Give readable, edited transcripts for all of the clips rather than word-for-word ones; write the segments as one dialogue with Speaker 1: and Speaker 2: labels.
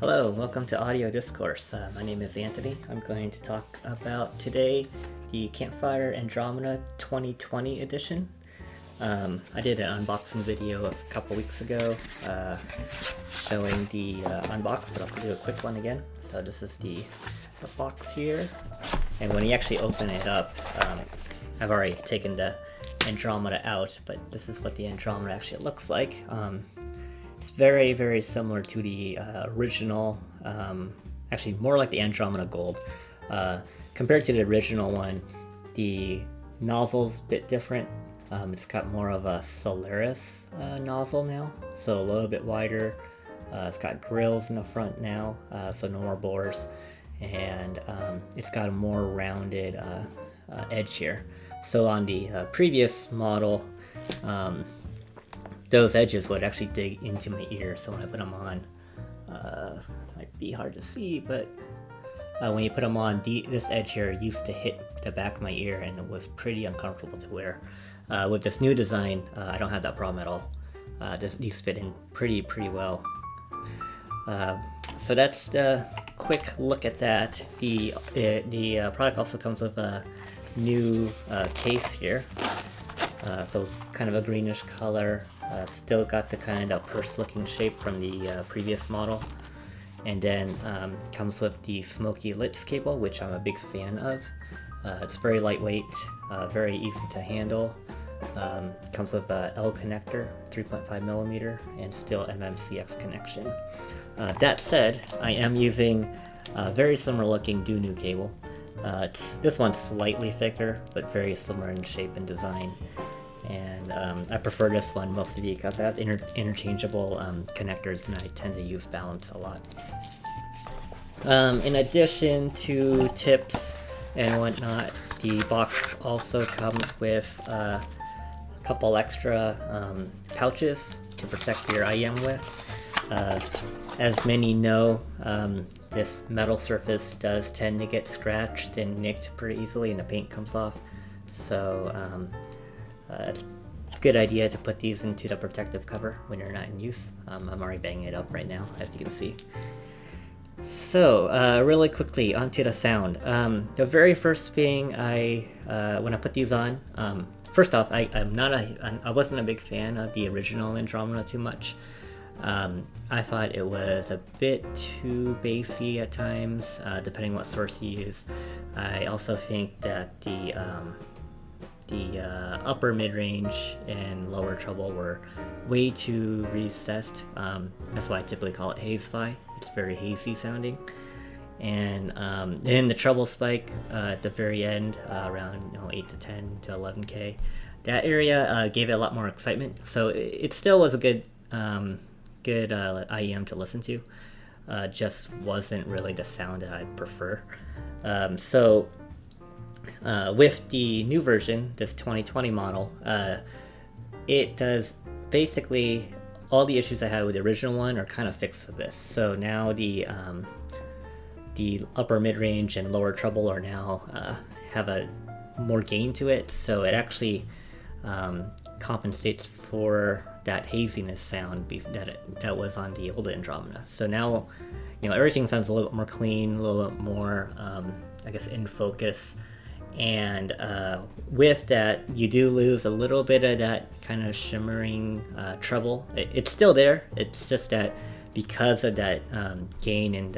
Speaker 1: Hello, welcome to Audio Discourse. My name is Anthony. I'm going to talk about today the Campfire Andromeda 2020 edition. I did an unboxing video a couple weeks ago showing the unbox, but I'll do a quick one again. So this is the box here, and when you actually open it up, I've already taken the Andromeda out, but this is what the Andromeda actually looks like. It's very, very similar to the original, actually more like the Andromeda Gold. Compared to the original one, the nozzle's a bit different. It's got more of a Solaris nozzle now, so a little bit wider. It's got grills in the front now, so no more bores, and it's got a more rounded edge here. So on the previous model, those edges would actually dig into my ear, so when I put them on, it might be hard to see, but when you put them on, this edge here used to hit the back of my ear, and it was pretty uncomfortable to wear. With this new design, I don't have that problem at all. These fit in pretty well. So that's the quick look at that. The product also comes with a new case here. So kind of a greenish color, still got the kind of purse looking shape from the previous model, and then comes with the smoky lips cable, which I'm a big fan of. It's very lightweight, very easy to handle. Comes with a L connector, 3.5 millimeter, and still MMCX connection. That said, I am using a very similar looking new cable. This one's slightly thicker, but very similar in shape and design. And I prefer this one mostly because it has interchangeable connectors, and I tend to use balance a lot. In addition to tips and whatnot, the box also comes with a couple extra pouches to protect your IM with. As many know, this metal surface does tend to get scratched and nicked pretty easily, and the paint comes off. So it's a good idea to put these into the protective cover when you're not in use. I'm already banging it up right now, as you can see. So really quickly onto the sound. The very first thing when I put these on, first off, I wasn't a big fan of the original Andromeda too much. I thought it was a bit too bassy at times, depending what source you use. I also think that the upper mid-range and lower treble were way too recessed. That's why I typically call it haze-fi. It's very hazy sounding. And then the treble spike at the very end, around 8 to 10 to 11K, that area gave it a lot more excitement. So it still was a good IEM to listen to. Just wasn't really the sound that I prefer. So with the new version, this 2020 model, it does basically all the issues I had with the original one are kind of fixed with this. So now the upper mid-range and lower treble are now have a more gain to it, so it actually compensates for that haziness sound that was on the old Andromeda. So now, everything sounds a little bit more clean, a little bit more, I guess, in focus. And with that, you do lose a little bit of that kind of shimmering treble. It's still there. It's just that because of that gain in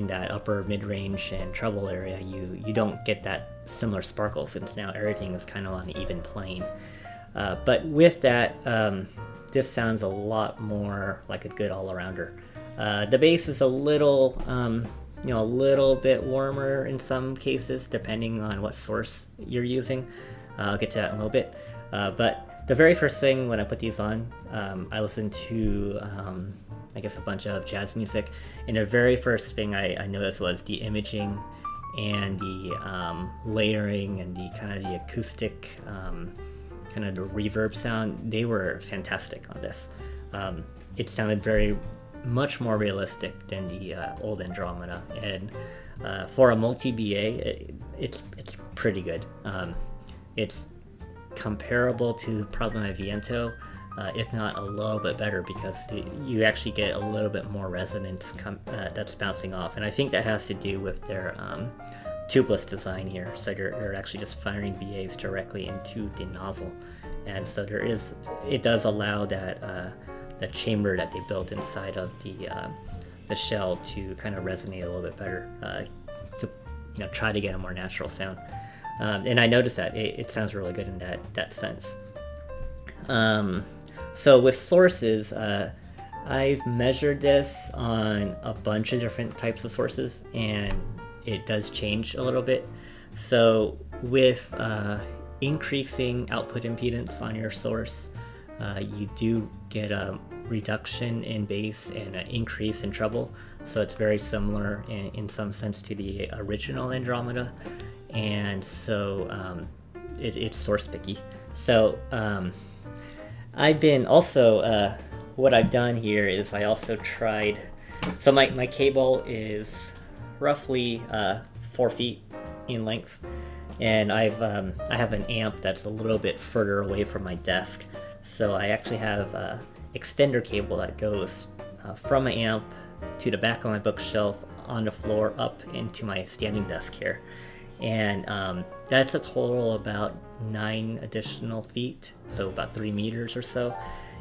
Speaker 1: that upper mid-range and treble area, you don't get that similar sparkle, since now everything is kind of on an even plane. But with that, this sounds a lot more like a good all-arounder. The bass is a little bit warmer in some cases, depending on what source you're using. I'll get to that in a little bit. But the very first thing when I put these on, I listened to, I guess, a bunch of jazz music. And the very first thing I noticed was the imaging and the layering and the kind of the acoustic, kind of the reverb sound. They were fantastic on this. It sounded much more realistic than the old Andromeda, and for a multi-BA, it's pretty good. It's comparable to probably my Viento, if not a little bit better, because you actually get a little bit more resonance that's bouncing off. And I think that has to do with their tubeless design here. So you're actually just firing VAs directly into the nozzle. And so it does allow that the chamber that they built inside of the shell to kind of resonate a little bit better, to try to get a more natural sound. And I noticed that it sounds really good in that sense. So with sources, I've measured this on a bunch of different types of sources, and it does change a little bit. So with increasing output impedance on your source, you do get a reduction in bass and an increase in treble. So it's very similar in some sense to the original Andromeda, and so it's source picky. So I've been also what I've done here is I also tried. So my cable is roughly 4 feet in length, and I have an amp that's a little bit further away from my desk. So I actually have a extender cable that goes from my amp to the back of my bookshelf, on the floor, up into my standing desk here. And that's a total about 9 additional feet, so about 3 meters or so.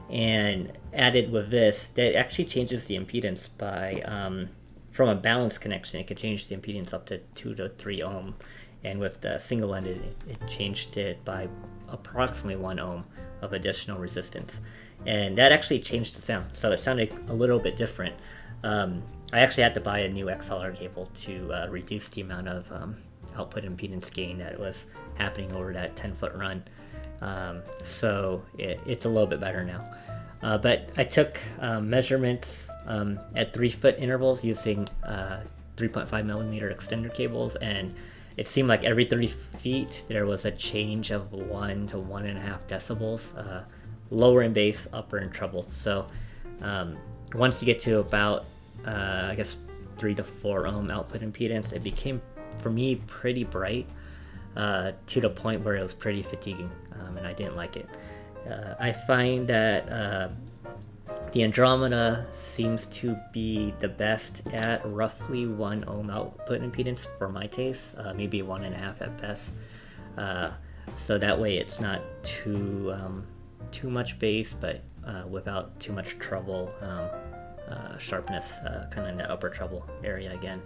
Speaker 1: And added with this, that actually changes the impedance by, from a balanced connection, it could change the impedance up to 2 to 3 ohm. And with the single-ended, it changed it by approximately 1 ohm of additional resistance. And that actually changed the sound, so it sounded a little bit different. I actually had to buy a new XLR cable to reduce the amount of output impedance gain that was happening over that 10-foot run. So it's a little bit better now. But I took measurements at 3-foot intervals using 3.5 millimeter extender cables, and it seemed like every 30 feet there was a change of 1 to 1.5 decibels, lower in bass, upper in treble. So once you get to about, I guess, 3 to 4 ohm output impedance, it became, for me, pretty bright, to the point where it was pretty fatiguing, and I didn't like it. I find that the Andromeda seems to be the best at roughly 1 ohm output impedance for my taste, maybe 1.5 at best. So that way it's not too much bass, but without too much treble, sharpness, kind of in the upper treble area again.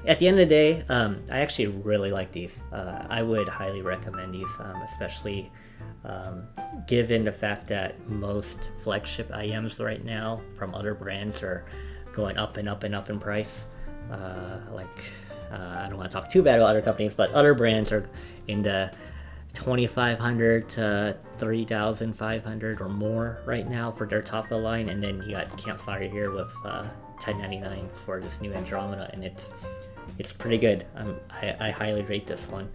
Speaker 1: At the end of the day, I actually really like these. I would highly recommend these, especially given the fact that most flagship IMs right now from other brands are going up and up and up in price. I don't want to talk too bad about other companies, but other brands are in the $2,500 to $3,500 or more right now for their top of the line, and then you got Campfire here with $10.99 for this new Andromeda, and it's pretty good. I highly rate this one.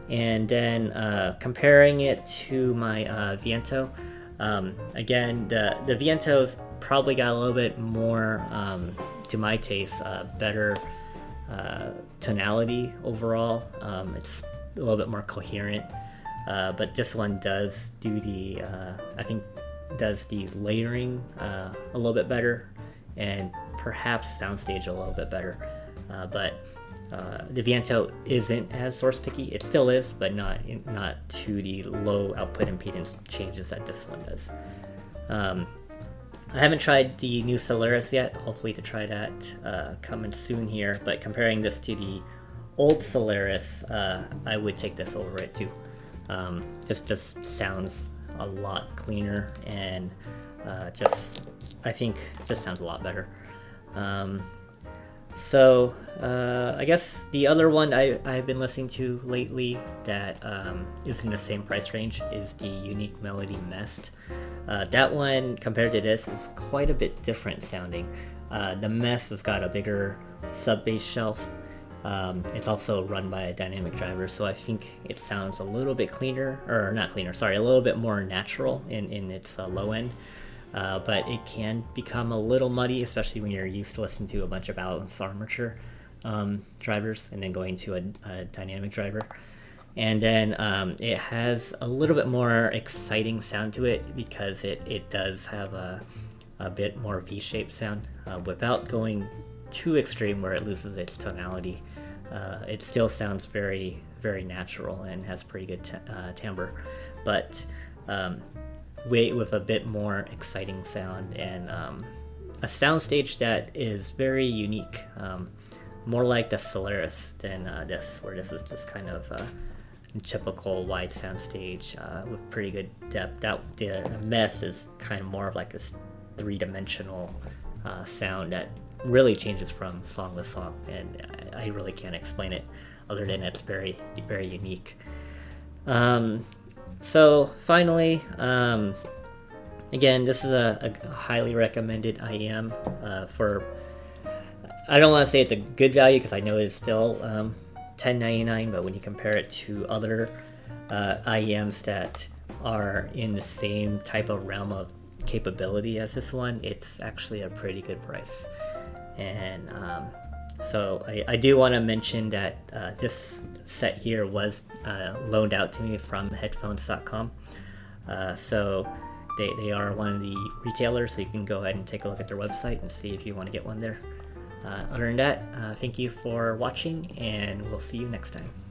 Speaker 1: And then comparing it to my Viento, again, the Viento's probably got a little bit more, to my taste, better tonality overall. It's a little bit more coherent, but this one does do the layering a little bit better, and perhaps soundstage a little bit better. But the Viento isn't as source picky. It still is, but not to the low output impedance changes that this one does. I haven't tried the new Solaris yet. Hopefully to try that coming soon here. But comparing this to the old Solaris, I would take this over it too. This just sounds a lot cleaner, and I think just sounds a lot better. So I guess the other one I've been listening to lately that is in the same price range is the Unique Melody Mest. That one, compared to this, is quite a bit different sounding. The Mest has got a bigger sub-bass shelf. It's also run by a dynamic driver, so I think it sounds a little bit cleaner, or not cleaner, sorry, a little bit more natural in its low end. But it can become a little muddy, especially when you're used to listening to a bunch of balanced armature drivers and then going to a dynamic driver. And then it has a little bit more exciting sound to it because it does have a bit more V-shaped sound without going too extreme where it loses its tonality. It still sounds very, very natural and has pretty good timbre, but with a bit more exciting sound and a soundstage that is very unique, more like the Solaris than this, where this is just kind of a typical wide soundstage with pretty good depth. The Mess is kind of more of like this three-dimensional sound that really changes from song to song, and I really can't explain it other than it's very, very unique. So finally, again, this is a highly recommended IEM for, I don't want to say it's a good value because I know it's still $10.99, but when you compare it to other IEMs that are in the same type of realm of capability as this one, it's actually a pretty good price. And so I do want to mention that this set here was loaned out to me from headphones.com. So they are one of the retailers, so you can go ahead and take a look at their website and see if you want to get one there. Other than that, thank you for watching, and we'll see you next time.